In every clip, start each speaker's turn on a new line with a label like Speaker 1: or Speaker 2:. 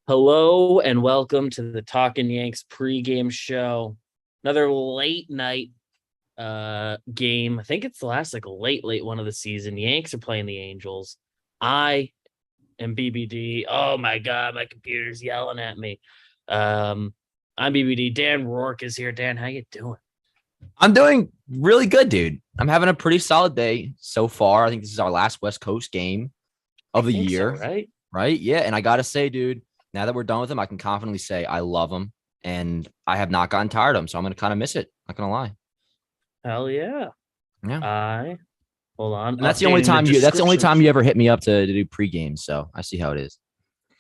Speaker 1: Hello and welcome to the Talking Yanks pregame show. Another late night game. I think it's the last late one of the season. Yanks are playing the Angels. I am BBD. Oh my god, my computer's yelling at me. I'm BBD. Dan Rourke is here. Dan, how you doing?
Speaker 2: I'm doing really good, dude. I'm having a pretty solid day so far. I think this is our last West Coast game of the year,
Speaker 1: So, right?
Speaker 2: right? Yeah, and I gotta say, dude, now that we're done with him, I can confidently say I love him, and I have not gotten tired of him. So I'm gonna kind of miss it. Not gonna lie.
Speaker 1: Hell yeah.
Speaker 2: Yeah,
Speaker 1: I hold on.
Speaker 2: and that's the only
Speaker 1: Updating the
Speaker 2: time you. That's the only
Speaker 1: description.
Speaker 2: time you ever hit me up to do pregame. So I see how it is.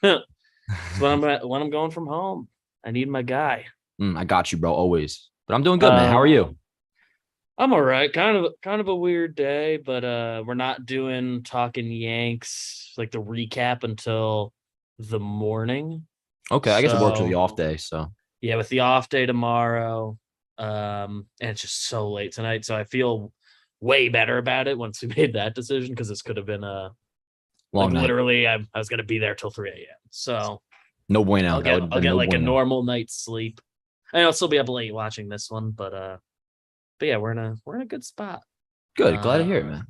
Speaker 1: It's when I'm going from home. I need my guy.
Speaker 2: I got you, bro. Always. But I'm doing good, man. How are
Speaker 1: Um,
Speaker 2: you?
Speaker 1: I'm all right. Kind of a weird day, but we're not doing Talking Yanks like the recap until the morning.
Speaker 2: Okay, I guess it works with the
Speaker 1: So
Speaker 2: off day. So
Speaker 1: yeah, with the off day tomorrow, and it's just so late tonight. So I feel way better about it once we made that decision because this could have been like
Speaker 2: long night.
Speaker 1: literally I was gonna be there till 3 a.m. So
Speaker 2: No bueno. That would have
Speaker 1: I'll
Speaker 2: been
Speaker 1: get
Speaker 2: no
Speaker 1: like a
Speaker 2: bueno.
Speaker 1: normal night's sleep. And I'll still be up late watching this one, but yeah, we're in a good spot.
Speaker 2: Good. Glad to hear it,
Speaker 1: Uh,
Speaker 2: man.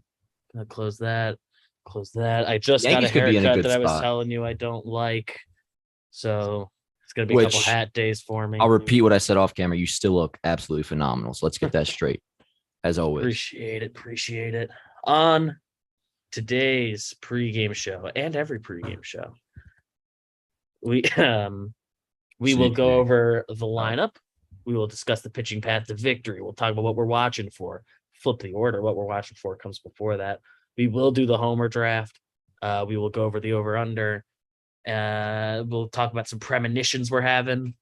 Speaker 1: gonna close that. Close that. I just got a
Speaker 2: Yankees could be in a
Speaker 1: haircut
Speaker 2: good
Speaker 1: that I was
Speaker 2: spot.
Speaker 1: telling you I don't like. So it's gonna be a couple
Speaker 2: Which
Speaker 1: hat days for
Speaker 2: I'll
Speaker 1: me.
Speaker 2: repeat what I said off camera. You still look absolutely phenomenal. So let's get that straight, as always.
Speaker 1: Appreciate it. On today's pregame show and every pregame show, we we will
Speaker 2: Sneaky
Speaker 1: go
Speaker 2: day.
Speaker 1: over the
Speaker 2: Oh,
Speaker 1: lineup. We will discuss the pitching path to victory. We'll talk about what we're watching for. Flip the order. What we're watching for comes before that. We will do the homer draft. We will go over the over under. We'll talk about some premonitions we're having,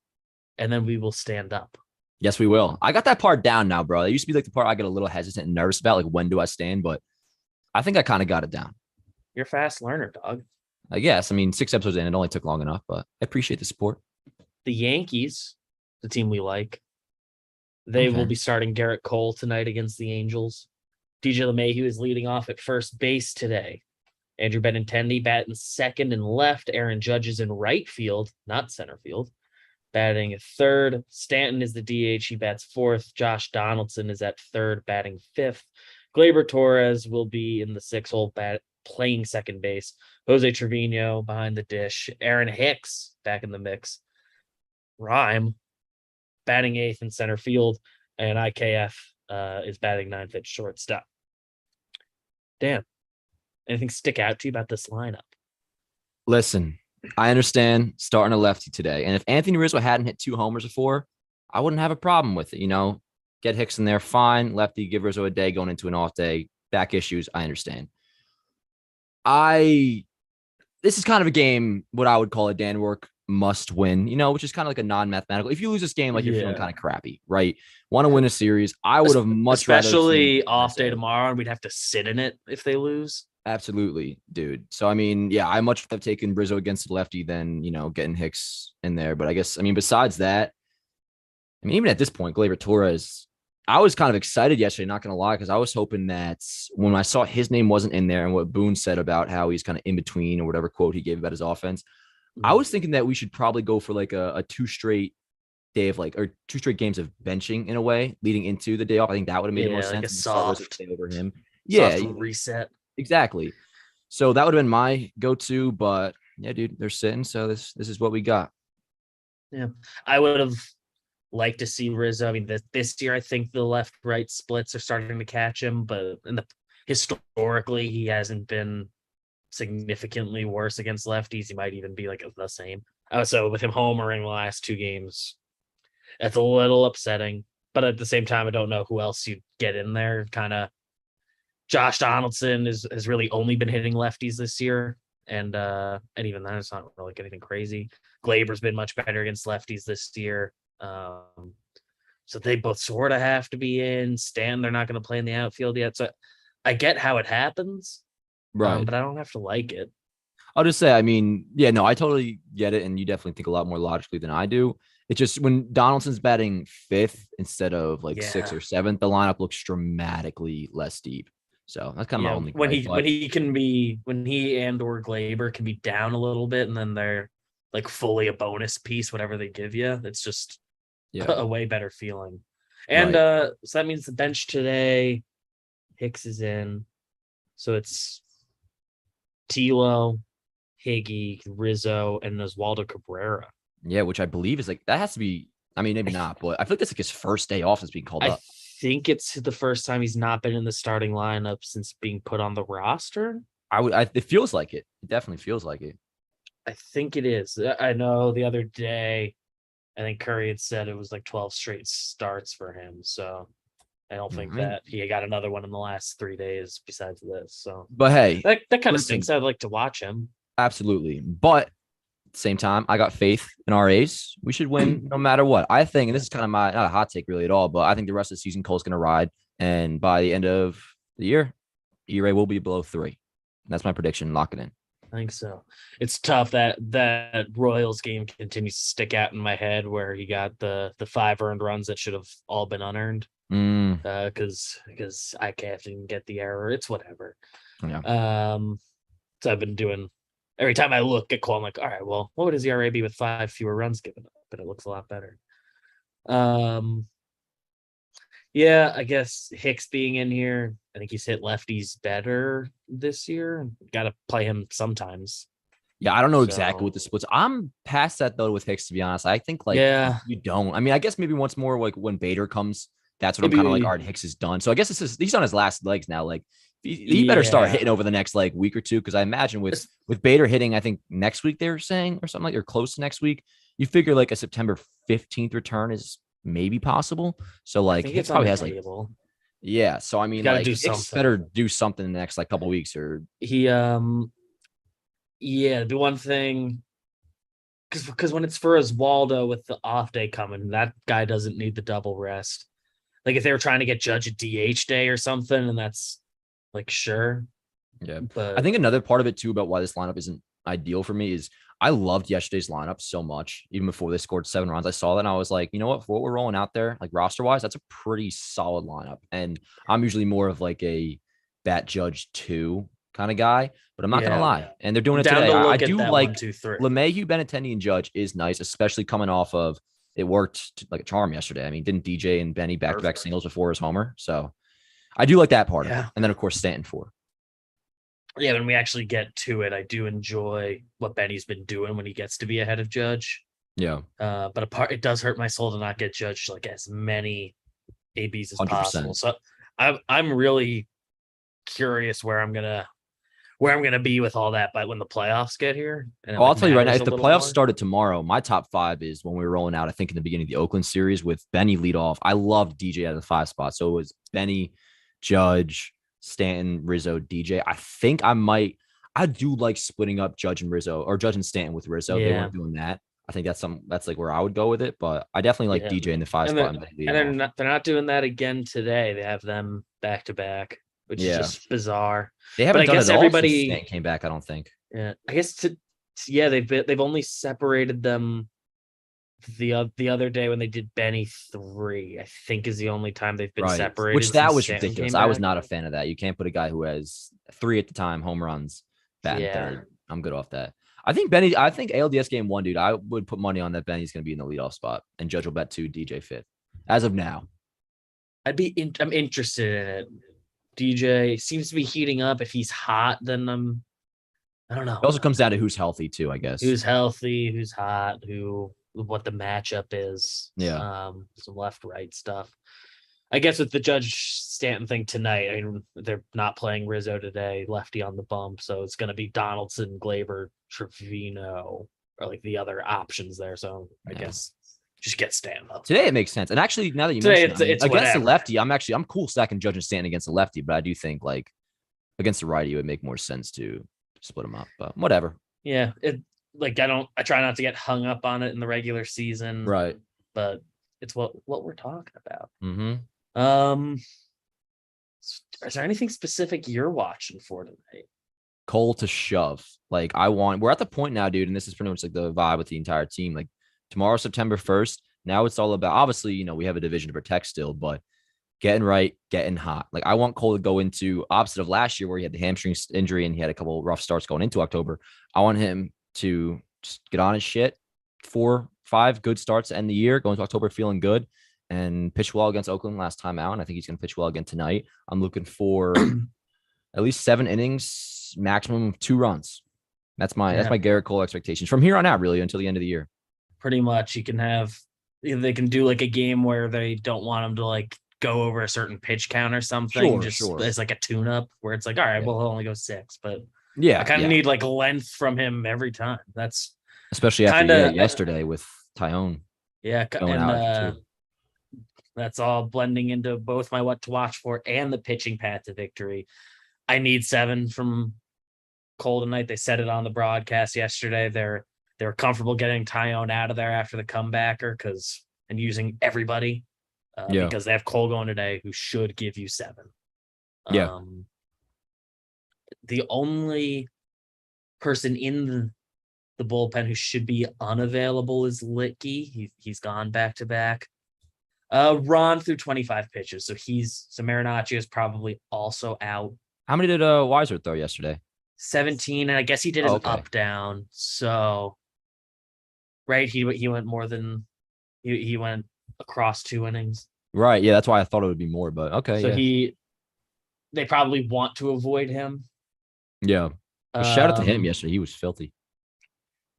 Speaker 1: and then we will stand up.
Speaker 2: yes, we will. I got that part down now, bro. That used to be like the part I get a little hesitant and nervous about, like when do I stand? But I think I kind of got it down.
Speaker 1: You're a fast learner, dog.
Speaker 2: I guess. I mean, 6 episodes in, it only took long enough, but I appreciate the support.
Speaker 1: The Yankees, the team we like, they will
Speaker 2: Okay.
Speaker 1: be starting Garrett Cole tonight against the Angels. DJ LeMahieu is leading off at first base today. Andrew Benintendi batting second and left. Aaron Judge is in right field, not center field, batting third. Stanton is the DH. He bats fourth. Josh Donaldson is at third, batting fifth. Gleyber Torres will be in the six hole, playing second base. Jose Trevino behind the dish. Aaron Hicks back in the mix. Rhyme batting eighth in center field. And IKF is batting ninth at shortstop. Damn. Anything stick out to you about this lineup?
Speaker 2: Listen, I understand starting a lefty today. And if Anthony Rizzo hadn't hit 2 homers before, I wouldn't have a problem with it. Get Hicks in there, fine. Lefty, give Rizzo a day going into an off day. Back issues, I understand. This is kind of a game, what I would call a Dan Work must win, which is kind of like a non-mathematical. If you lose this game, like you're feeling
Speaker 1: Yeah.
Speaker 2: kind of crappy, right? Want to win a series. I would have much rather seen
Speaker 1: Especially off day
Speaker 2: Rizzo.
Speaker 1: tomorrow, and we'd have to sit in it if they lose.
Speaker 2: Absolutely, dude. So, I mean, yeah, I much have taken Rizzo against the lefty than, getting Hicks in there. But I guess, I mean, besides that, I mean, even at this point, Gleyber Torres, I was kind of excited yesterday, not going to lie, because I was hoping that when I saw his name wasn't in there and what Boone said about how he's kind of in between or whatever quote he gave about his offense, I was thinking that we should probably go for like a two straight day of or 2 straight games of benching in a way leading into the day off. I think that would have made the most
Speaker 1: Like a
Speaker 2: sense and start Rizzo
Speaker 1: soft,
Speaker 2: over him. Yeah,
Speaker 1: soft reset.
Speaker 2: exactly. So that would have been my go-to, but yeah, dude, they're sitting. So this is what we got.
Speaker 1: Yeah, I would have liked to see Rizzo. I mean, this year I think the left-right splits are starting to catch him, but historically he hasn't been significantly worse against lefties. He might even be like the same. So with him homering the last 2 games, that's a little upsetting. But at the same time, I don't know who else you get in there. Kind of Josh Donaldson has really only been hitting lefties this year. And even then it's not really anything crazy. Glaber's been much better against lefties this year. So they both sort of have to be in. Stan, they're not going to play in the outfield yet. So I get how it happens,
Speaker 2: Right.
Speaker 1: but I don't have to like it.
Speaker 2: I'll just say, I mean, yeah, no, I totally get it. And you definitely think a lot more logically than I do. It's just when Donaldson's batting fifth instead of like sixth
Speaker 1: Yeah.
Speaker 2: or seventh, the lineup looks dramatically less deep. So that's kind of my
Speaker 1: Yeah.
Speaker 2: only
Speaker 1: When
Speaker 2: gripe.
Speaker 1: he
Speaker 2: But
Speaker 1: when he can be when he and or Glaber can be down a little bit and then they're like fully a bonus piece, whatever they give you. It's just
Speaker 2: Yeah.
Speaker 1: a way better feeling. And
Speaker 2: Right.
Speaker 1: so that means the bench today, Hicks is in. So it's Tilo, Higgy, Rizzo, and Oswaldo Cabrera.
Speaker 2: Yeah, which I believe is like that has to be. I mean, maybe not, but I feel like that's like his first day off since being called
Speaker 1: I
Speaker 2: up.
Speaker 1: think it's the first time he's not been in the starting lineup since being put on the roster.
Speaker 2: It feels like it. It definitely feels like it.
Speaker 1: I think it is. I know the other day, I think Curry had said it was like 12 straight starts for him. So I don't
Speaker 2: Yeah, I
Speaker 1: think
Speaker 2: mean,
Speaker 1: that he got another one in the last 3 days besides this. So
Speaker 2: but hey,
Speaker 1: that kind of
Speaker 2: listen,
Speaker 1: stinks. I'd like to watch him.
Speaker 2: absolutely. But at the same time, I got faith in our A's. We should win no matter what. I think, and this is kind of my not a hot take really at all, but I think the rest of the season Cole's going to ride, and by the end of the year, ERA will be below 3. That's my prediction. Lock it in.
Speaker 1: I think so. It's tough that Royals game continues to stick out in my head where he got the 5 earned runs that should have all been unearned. Because I can't even get the error. It's whatever.
Speaker 2: Yeah.
Speaker 1: So I've been doing every time I look at Cole, I'm like, all right, well, what would his ERA be with 5 fewer runs given up? But it looks a lot better. Yeah, I guess Hicks being in here, I think he's hit lefties better this year. Got to play him sometimes.
Speaker 2: Yeah, I don't know
Speaker 1: So,
Speaker 2: exactly what the splits. I'm past that though with Hicks, to be honest. I think like
Speaker 1: yeah,
Speaker 2: you don't. I mean, I guess maybe once more like when Bader comes, that's when I'm kind of like, all
Speaker 1: maybe,
Speaker 2: right, Hicks is done. So I guess he's on his last legs now. Like he better start
Speaker 1: yeah.
Speaker 2: hitting over the next like week or two because I imagine with Bader hitting, I think next week they were saying or something like or close to next week. You figure like a September 15th return is maybe possible. So
Speaker 1: I
Speaker 2: like
Speaker 1: think
Speaker 2: Hicks
Speaker 1: it's on
Speaker 2: probably
Speaker 1: the
Speaker 2: has like
Speaker 1: table.
Speaker 2: yeah. So I
Speaker 1: You
Speaker 2: mean
Speaker 1: got to
Speaker 2: like
Speaker 1: do
Speaker 2: Hicks
Speaker 1: something.
Speaker 2: better do something in the next like couple weeks or
Speaker 1: He yeah, the one thing because when it's for Oswaldo with the off day coming, that guy doesn't need the double rest. Like if they were trying to get Judge a DH day or something, and that's like sure,
Speaker 2: yeah. I
Speaker 1: but
Speaker 2: think another part of it too about why this lineup isn't ideal for me is I loved yesterday's lineup so much. Even before they scored 7 runs, I saw that and I was like, you know what? For what we're rolling out there, like roster wise, that's a pretty solid lineup. And I'm usually more of like a bat Judge 2 kind of guy, but I'm not gonna
Speaker 1: yeah,
Speaker 2: lie. And they're doing
Speaker 1: I'm
Speaker 2: it
Speaker 1: down
Speaker 2: today.
Speaker 1: to
Speaker 2: I
Speaker 1: look at
Speaker 2: do
Speaker 1: that one,
Speaker 2: like
Speaker 1: two, three.
Speaker 2: LeMahieu, Benintendi, and Judge is nice, especially coming off of it worked like a charm yesterday. I mean, didn't DJ and Benny back-to-back singles before his homer? So I do like that part of it.
Speaker 1: Yeah,
Speaker 2: And then of course Stanton 4.
Speaker 1: yeah. When we actually get to it, I do enjoy what Benny's been doing when he gets to be ahead of Judge.
Speaker 2: Yeah.
Speaker 1: But apart, it does hurt my soul to not get Judge like as many ABs as possible.
Speaker 2: 100%.
Speaker 1: So I'm really curious where I'm gonna be with all that. But when the playoffs get here, and it,
Speaker 2: Oh, I'll
Speaker 1: like,
Speaker 2: tell you right now,
Speaker 1: matters
Speaker 2: if
Speaker 1: a
Speaker 2: the
Speaker 1: little
Speaker 2: playoffs
Speaker 1: more.
Speaker 2: started tomorrow, my top 5 is when we were rolling out, I think in the beginning of the Oakland series with Benny lead off. I loved DJ at the 5 spot. So it was Benny, Judge, Stanton, Rizzo, DJ. I do like splitting up Judge and Rizzo or Judge and Stanton with Rizzo. They
Speaker 1: Yeah,
Speaker 2: weren't doing that. I think that's like where I would go with it. But I definitely like
Speaker 1: yeah.
Speaker 2: DJ in the 5
Speaker 1: And
Speaker 2: spot
Speaker 1: then
Speaker 2: and Benny
Speaker 1: and
Speaker 2: leading
Speaker 1: they're
Speaker 2: off.
Speaker 1: not doing that again today. They have them back to back, which is
Speaker 2: Yeah.
Speaker 1: just bizarre.
Speaker 2: They
Speaker 1: But
Speaker 2: haven't
Speaker 1: I
Speaker 2: done it
Speaker 1: guess
Speaker 2: at all since
Speaker 1: everybody,
Speaker 2: Stanton came back, I don't think.
Speaker 1: yeah, I guess yeah, they've only separated them the other day when they did Benny 3. I think is the only time they've been
Speaker 2: Right. Which
Speaker 1: separated
Speaker 2: that
Speaker 1: since
Speaker 2: was
Speaker 1: Stanton
Speaker 2: ridiculous.
Speaker 1: came
Speaker 2: I was
Speaker 1: back.
Speaker 2: not a fan of that. You can't put a guy who has 3 at the time home runs batting
Speaker 1: Yeah,
Speaker 2: third. I'm good off that. I think ALDS game 1, dude, I would put money on that Benny's going to be in the leadoff spot and Judge will bet 2, DJ 5th. As of now.
Speaker 1: I'm interested in it. DJ seems to be heating up. If he's hot, then I don't
Speaker 2: It
Speaker 1: know
Speaker 2: also comes down to who's healthy too, I guess.
Speaker 1: who's healthy, who's hot, what the matchup is.
Speaker 2: Yeah.
Speaker 1: Some left right stuff. I guess with the Judge Stanton thing tonight, I mean they're not playing Rizzo today, lefty on the bump, so it's going to be Donaldson, Glaber, Trevino, or like the other options there. So I
Speaker 2: Yeah.
Speaker 1: guess just get Stanton up.
Speaker 2: Today it makes sense. And actually, now that you
Speaker 1: Today
Speaker 2: mention it,
Speaker 1: it's
Speaker 2: against
Speaker 1: whatever.
Speaker 2: the lefty, I'm cool stacking Judge and Stanton against the lefty, but I do think like against the righty, it would make more sense to split them up. But whatever.
Speaker 1: Yeah, it like I try not to get hung up on it in the regular season,
Speaker 2: Right.
Speaker 1: but it's what we're talking about.
Speaker 2: Mm-hmm.
Speaker 1: Is there anything specific you're watching for tonight?
Speaker 2: Cole to shove. Like we're at the point now, dude, and this is pretty much like the vibe with the entire team. Like tomorrow, September 1st. Now it's all about obviously, we have a division to protect still, but getting right, getting hot. Like I want Cole to go into opposite of last year where he had the hamstring injury and he had a couple rough starts going into October. I want him to just get on his shit. 4-5 good starts to end the year, going to October feeling good, and pitch well against Oakland last time out. And I think he's going to pitch well again tonight. I'm looking for at least 7 innings, maximum of 2 runs. That's my Garrett Cole expectations from here on out, really, until the end of the year.
Speaker 1: Pretty much, they can do like a game where they don't want him to like go over a certain pitch count or something. Sure. It's like a tune-up where it's like, all right, we'll only go 6, but I kind of need like length from him every time. That's
Speaker 2: especially after yesterday with Tyone.
Speaker 1: Yeah,
Speaker 2: going out
Speaker 1: that's all blending into both my what to watch for and the pitching path to victory. I need 7 from Cole tonight. They said it on the broadcast yesterday. They're comfortable getting Tyone out of there after the comebacker and using everybody because they have Cole going today, who should give you 7.
Speaker 2: Yeah.
Speaker 1: The only person in the bullpen who should be unavailable is Litke. He's gone back to back. Ron threw 25 pitches, so Marinaccio is probably also out.
Speaker 2: How many did Weiser throw yesterday?
Speaker 1: 17, and I guess he did an up down. So, right, he went more than he went across 2 innings.
Speaker 2: Right, yeah, that's why I thought it would be more, but okay.
Speaker 1: So they probably want to avoid him.
Speaker 2: Yeah, shout out to him yesterday. He was filthy.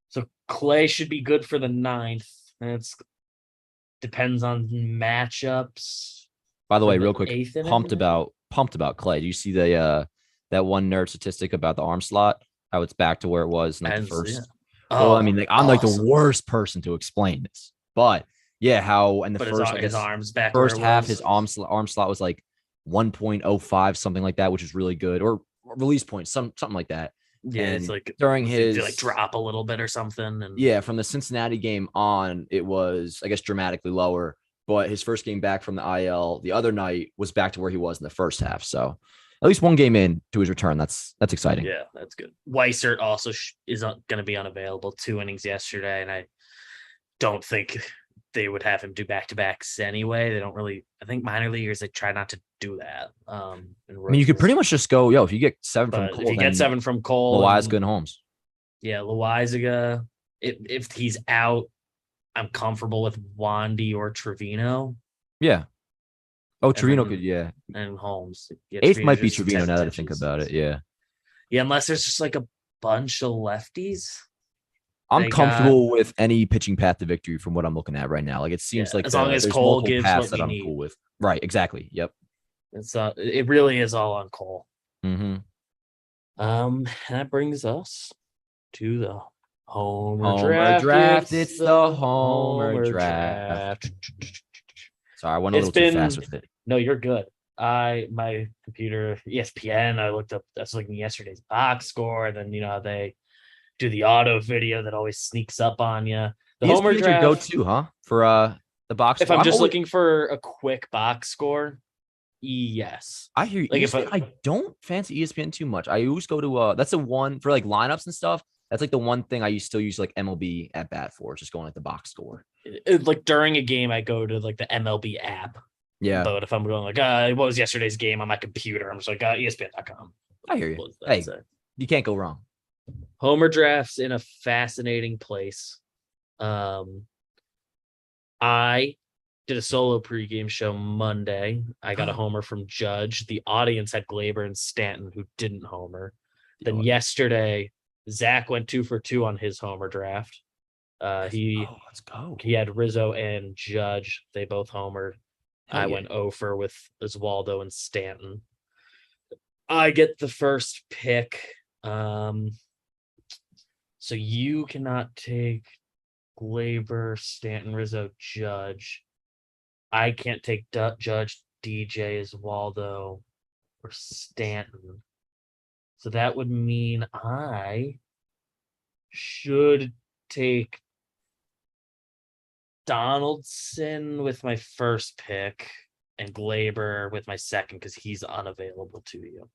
Speaker 1: So Clay should be good for the 9th, and it depends on matchups.
Speaker 2: By the way, real quick, pumped about Clay. Do you see that one nerd statistic about the arm slot? How it's back to where it was in the first. Yeah. Well, I mean, I'm like the worst person to explain this, but yeah, how in the first
Speaker 1: his arms back
Speaker 2: first half his arm slot was like 1.05, something like that, which is really good, or release point, something like that.
Speaker 1: Yeah, and it's like
Speaker 2: during his
Speaker 1: like drop a little bit or something. And
Speaker 2: yeah, from the Cincinnati game on, it was, I guess, dramatically lower. But his first game back from the IL the other night was back to where he was in the first half. So at least one game in to his return. That's exciting.
Speaker 1: Yeah, that's good. Weissert also is going to be unavailable. 2 innings yesterday, and I don't think they would have him do back-to-backs anyway. They don't really. I think minor leaguers, they try not to do that.
Speaker 2: I mean, you could pretty much just go, if you get 7 from Cole,
Speaker 1: if you get 7 from Cole,
Speaker 2: Loizaga and Holmes.
Speaker 1: Yeah, Loizaga. If he's out, I'm comfortable with Wandy or Trevino.
Speaker 2: Yeah. Oh, Trevino could, yeah.
Speaker 1: And Holmes. Yeah,
Speaker 2: 8th might be Trevino now that I think about it. Yeah.
Speaker 1: Yeah, unless there's just like a bunch of lefties.
Speaker 2: I'm comfortable with any pitching path to victory from what I'm looking at right now. Like, it seems like
Speaker 1: as long as Cole gives what that I'm
Speaker 2: cool with. Right, exactly. Yep.
Speaker 1: It really is all on Cole.
Speaker 2: Mm-hmm.
Speaker 1: And that brings us to the Homer draft.
Speaker 2: It's the Homer draft. Sorry, I went a little too fast with it.
Speaker 1: No, you're good. My computer, ESPN, I was looking at yesterday's box score. Then how they do the auto video that always sneaks up on you. The Homer draft
Speaker 2: go to, huh? For the box
Speaker 1: score. If I'm just looking for a quick box score, yes.
Speaker 2: I hear you. Like I don't fancy ESPN too much. I always go to that's the one for like lineups and stuff. That's like the one thing I still use like MLB at bat for, just going at the box score.
Speaker 1: Like during a game, I go to like the MLB app.
Speaker 2: Yeah.
Speaker 1: But if I'm going like, what was yesterday's game on my computer? I'm just like, ESPN.com.
Speaker 2: I hear you. Hey, you can't go wrong.
Speaker 1: Homer drafts in a fascinating place. I did a solo pregame show Monday. I got a homer from Judge. The audience had Glaber and Stanton, who didn't homer. Then yesterday, Zach went 2 for 2 on his homer draft.
Speaker 2: Let's go.
Speaker 1: He had Rizzo and Judge. They both homered. I went 0 for with Oswaldo and Stanton. I get the first pick. So you cannot take Glaber, Stanton, Rizzo, Judge. I can't take Judge, DJ, Oswaldo, or Stanton. So that would mean I should take Donaldson with my first pick and Glaber with my second because he's unavailable to you.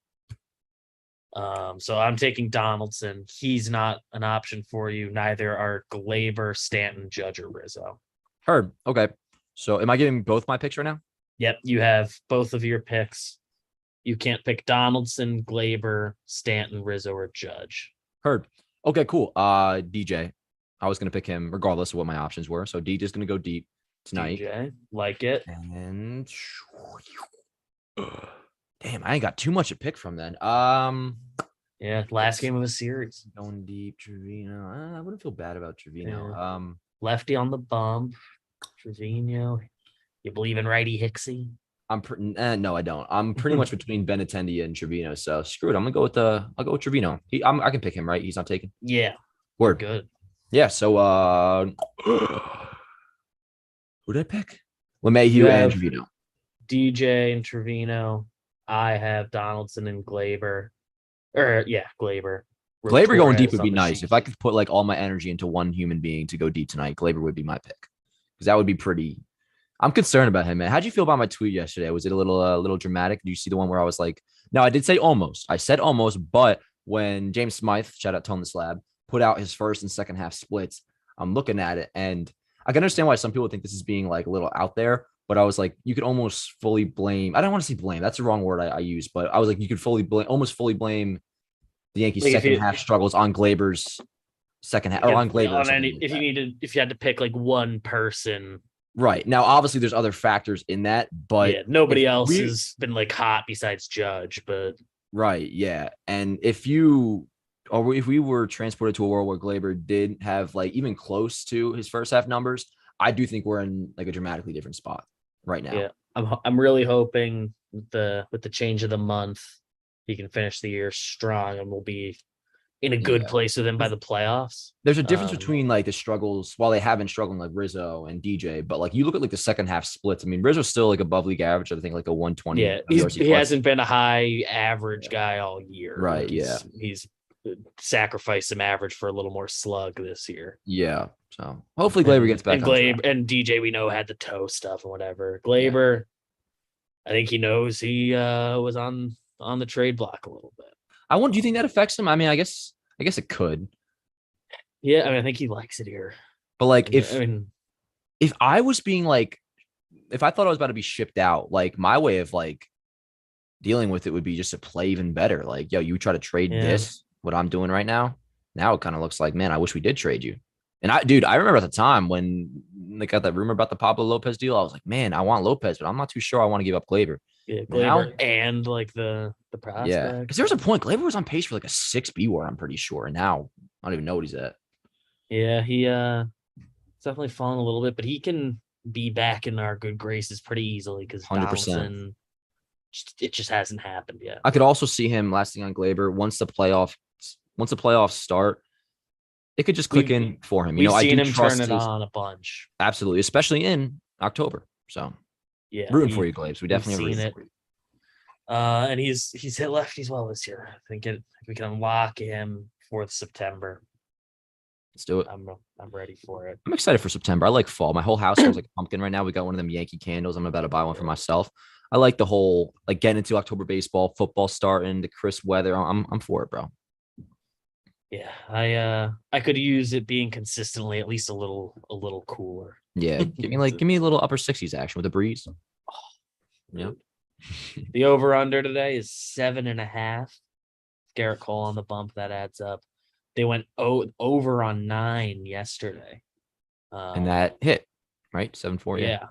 Speaker 1: So I'm taking Donaldson. He's not an option for you. Neither are Glaber, Stanton, Judge, or Rizzo.
Speaker 2: Heard. Okay. So am I giving both my picks right now?
Speaker 1: Yep. You have both of your picks. You can't pick Donaldson, Glaber, Stanton, Rizzo, or Judge.
Speaker 2: Heard. Okay, cool. DJ. I was going to pick him regardless of what my options were. So DJ is going to go deep tonight.
Speaker 1: DJ, like it.
Speaker 2: And damn, I ain't got too much to pick from then.
Speaker 1: Yeah, last game of the series.
Speaker 2: Going deep, Trevino. I wouldn't feel bad about Trevino.
Speaker 1: Yeah. Lefty on the bump. Trevino. You believe in righty Hicksy?
Speaker 2: No, I don't. I'm pretty much between Benintendi and Trevino. So screw it. I'll go with Trevino. I can pick him, right? He's not taken.
Speaker 1: Yeah.
Speaker 2: Word.
Speaker 1: Good.
Speaker 2: Yeah. So who did I pick? LeMahieu and Trevino.
Speaker 1: DJ and Trevino. I have Donaldson and Glaber. Glaber.
Speaker 2: Glaber going deep would be nice. If I could put like all my energy into one human being to go deep tonight, Glaber would be my pick. Because that would be pretty. I'm concerned about him, man. How'd you feel about my tweet yesterday? Was it a little dramatic? Did you see the one where I was like, no, I did say almost. I said almost, but when James Smythe, shout out Tone the Slab, put out his first and second half splits, I'm looking at it and I can understand why some people think this is being like a little out there, but I was like, you could almost fully blame. I don't want to say blame. That's the wrong word I use, but I was like, you could almost fully blame the Yankees' like second half struggles on Glaber's second half or on Glaber.
Speaker 1: If you had to pick like one person.
Speaker 2: Right. Now, obviously, there's other factors in that, but
Speaker 1: nobody else has been like hot besides Judge, but
Speaker 2: right. Yeah. And if we were transported to a world where Glaber did have like even close to his first half numbers, I do think we're in like a dramatically different spot right now.
Speaker 1: Yeah. I'm really hoping with the change of the month, he can finish the year strong and we'll be in a good place with him by the playoffs.
Speaker 2: There's a difference between like the struggles while they have been struggling like Rizzo and DJ, but like you look at like the second half splits. I mean, Rizzo's still like above league average. I think like a 120.
Speaker 1: Yeah, he hasn't been a high average guy all year.
Speaker 2: Right.
Speaker 1: Like he's sacrificed some average for a little more slug this year.
Speaker 2: Yeah. So hopefully Glaber gets back.
Speaker 1: And DJ, we know, had the toe stuff and whatever. Glaber, I think he knows he was on the trade block a little bit.
Speaker 2: Do you think that affects him? I mean, I guess it could.
Speaker 1: Yeah, I mean, I think he likes it here.
Speaker 2: But like, if I was being like, if I thought I was about to be shipped out, like my way of like dealing with it would be just to play even better. Like, yo, you try to trade this, what I'm doing right now. Now it kind of looks like, man, I wish we did trade you. And I remember at the time when they got that rumor about the Pablo Lopez deal, I was like, man, I want Lopez, but I'm not too sure I want to give up Glaber.
Speaker 1: Yeah, Glaber and like the prospect.
Speaker 2: Yeah, because there was a point Glaber was on pace for like a 6B war, I'm pretty sure. And now I don't even know what he's at.
Speaker 1: Yeah, he it's definitely fallen a little bit, but he can be back in our good graces pretty easily because 100%. It just hasn't happened yet.
Speaker 2: I could also see him lasting on Glaber once the playoffs start. It could just click in for him.
Speaker 1: We've seen him turn it on a bunch.
Speaker 2: Absolutely, especially in October. So
Speaker 1: yeah,
Speaker 2: rooting for you, Glabes. We definitely
Speaker 1: seen it. And he's hit lefties well this year. I think we can unlock him 4th September.
Speaker 2: Let's do it.
Speaker 1: I'm ready for it.
Speaker 2: I'm excited for September. I like fall. My whole house smells like a pumpkin right now. We got one of them Yankee candles. I'm about to buy one for myself. I like the whole like getting into October baseball, football starting, the crisp weather. I'm for it, bro.
Speaker 1: Yeah, I could use it being consistently at least a little cooler.
Speaker 2: Yeah, give me a little upper 60s action with a breeze.
Speaker 1: Oh, yeah. The over under today is 7.5. Garrett Cole on the bump, that adds up. They went over on 9 yesterday,
Speaker 2: and that hit right 7-4.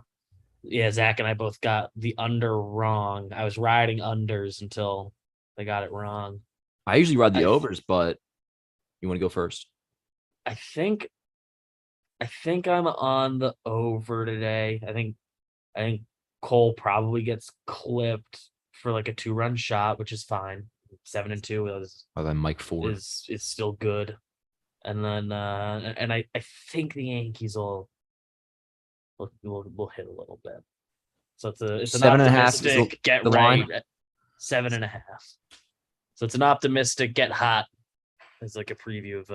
Speaker 1: Yeah. Zach and I both got the under wrong. I was riding unders until they got it wrong.
Speaker 2: I usually ride the overs, but you want to go first?
Speaker 1: I think I'm on the over today. I think Cole probably gets clipped for like a 2-run shot, which is fine. 7-2 is.
Speaker 2: Oh, then Mike Ford
Speaker 1: is still good, and then and I think the Yankees will hit a little bit. So it's an 7.5 get right line. At 7.5. So it's an optimistic get hot. It's like a preview of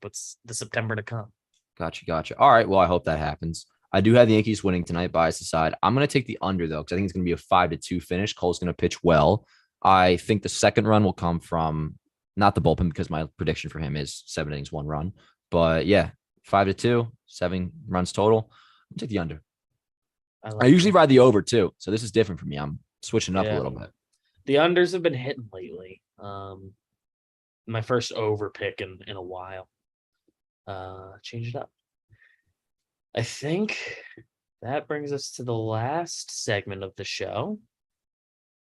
Speaker 1: what's the September to come.
Speaker 2: Gotcha. All right. Well, I hope that happens. I do have the Yankees winning tonight, bias aside. I'm going to take the under, though, because I think it's going to be a 5-2 finish. Cole's going to pitch well. I think the second run will come from not the bullpen because my prediction for him is 7 innings, 1 run. But, 5-2, 7 runs total. I'll take the under. I usually ride the over, too. So this is different for me. I'm switching up a little bit.
Speaker 1: The unders have been hitting lately. My first over pick in a while. Change it up. I think that brings us to the last segment of the show.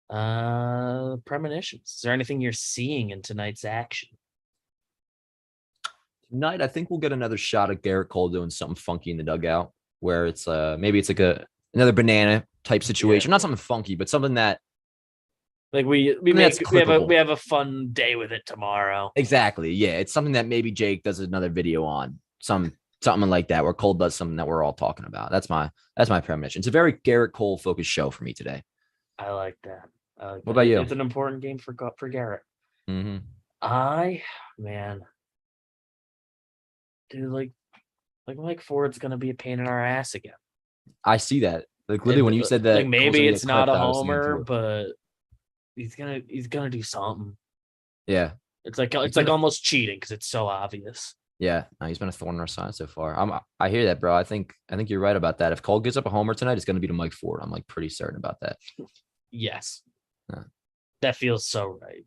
Speaker 1: Premonitions. Is there anything you're seeing in tonight's action?
Speaker 2: Tonight, I think we'll get another shot of Garrett Cole doing something funky in the dugout, where it's maybe it's like another banana type situation. Not something funky, but something that
Speaker 1: like we have a fun day with it tomorrow.
Speaker 2: Exactly. Yeah, it's something that maybe Jake does another video on, something like that, where Cole does something that we're all talking about. That's my premonition. It's a very Garrett Cole focused show for me today.
Speaker 1: I like that.
Speaker 2: What about you?
Speaker 1: It's an important game for Garrett.
Speaker 2: Mm-hmm.
Speaker 1: Dude, like Mike Ford's gonna be a pain in our ass again.
Speaker 2: I see that. Like literally, when you said that,
Speaker 1: like maybe it's not a homer, but he's gonna do something.
Speaker 2: Yeah,
Speaker 1: it's like almost cheating because it's so obvious.
Speaker 2: Yeah, no, he's been a thorn in our side so far. I hear that, bro. I think you're right about that. If Cole gives up a homer tonight, it's gonna be to Mike Ford. I'm like pretty certain about that.
Speaker 1: Yes, that feels so right.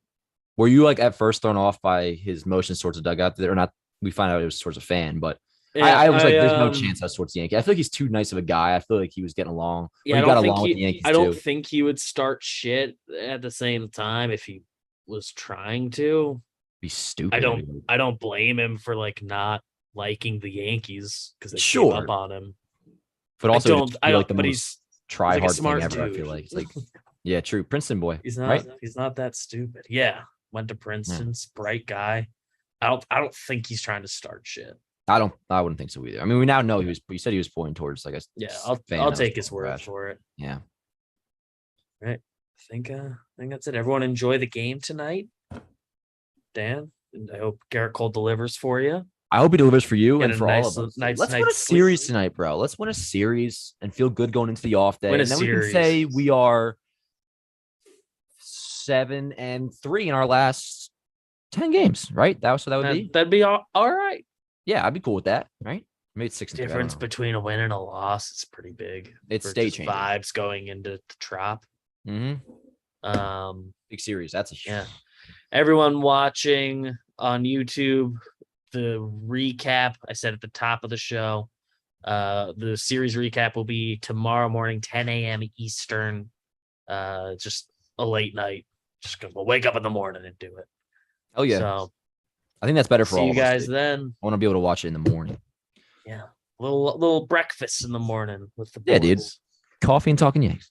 Speaker 2: Were you like at first thrown off by his motions towards the dugout? Or not? We find out it was towards a fan, but yeah, I was like, there's no chance that's towards the Yankees. I feel like he's too nice of a guy. I feel like he was getting along.
Speaker 1: Yeah, I don't think he would start shit at the same time if he was trying to.
Speaker 2: Be stupid.
Speaker 1: I don't blame him for like not liking the Yankees because they gave up on him.
Speaker 2: But also, but
Speaker 1: he's
Speaker 2: try hard
Speaker 1: smart
Speaker 2: thing ever.
Speaker 1: Dude.
Speaker 2: I feel like it's like, yeah, true. Princeton boy.
Speaker 1: He's not.
Speaker 2: Right?
Speaker 1: He's not that stupid. Yeah, went to Princeton. Bright guy. I don't think he's trying to start shit.
Speaker 2: I wouldn't think so either. I mean, we now know he said he was pointing towards like a.
Speaker 1: Yeah, I'll take his word for it.
Speaker 2: Yeah.
Speaker 1: All right. I think that's it. Everyone enjoy the game tonight. Dan, and I hope Garrett Cole delivers for you.
Speaker 2: I hope he delivers for you and for all of us.
Speaker 1: Let's
Speaker 2: win a series tonight, bro. Let's win a series and feel good going into the off day.
Speaker 1: And
Speaker 2: then we can say we are 7-3 in our last 10 games, right? That'd
Speaker 1: be all right.
Speaker 2: Yeah, I'd be cool with that, right? Maybe it's 6-3.
Speaker 1: Difference between a win and a loss. It's pretty big.
Speaker 2: It's state changing.
Speaker 1: Vibes going into the Trop.
Speaker 2: Mm-hmm. Big series. That's
Speaker 1: everyone watching on YouTube. The recap I said at the top of the show. The series recap will be tomorrow morning, 10 a.m. Eastern. Just a late night. Just gonna wake up in the morning and do it.
Speaker 2: Oh yeah.
Speaker 1: So
Speaker 2: I think that's better for all of us.
Speaker 1: See you guys then.
Speaker 2: I want to be able to watch it in the morning.
Speaker 1: Yeah. Little breakfast in the morning with the boys.
Speaker 2: Yeah, dude. Coffee and talking Yanks.